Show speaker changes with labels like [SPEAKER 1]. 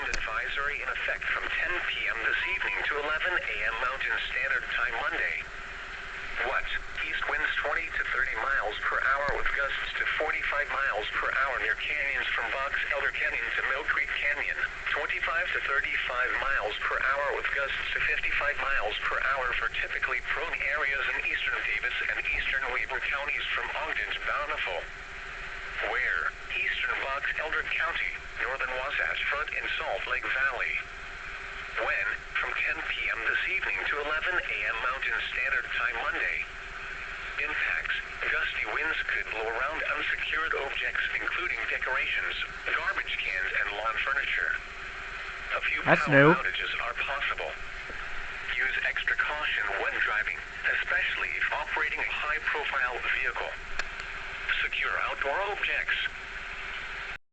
[SPEAKER 1] advisory in effect from 10 p.m. this evening to 11 a.m. Mountain Standard Time Monday. What? East winds 20 to 30 miles per hour with gusts to 45 miles per hour near canyons from Box Elder Canyon to Mill Creek Canyon. 25 to 35 miles per hour with gusts to 55 miles per hour for typically prone areas in eastern Davis and eastern Weber counties from Ogden to Bountiful. Where? Eastern Box Elder County, northern Wasatch Front in Salt Lake Valley. When? From 10 p.m. this evening to 11 a.m. Mountain Standard Time Monday. Impacts. Gusty winds could blow around unsecured objects including decorations, garbage cans, and lawn furniture. A few power outages are possible. Use extra caution when driving, especially if operating a high-profile vehicle. Secure outdoor objects.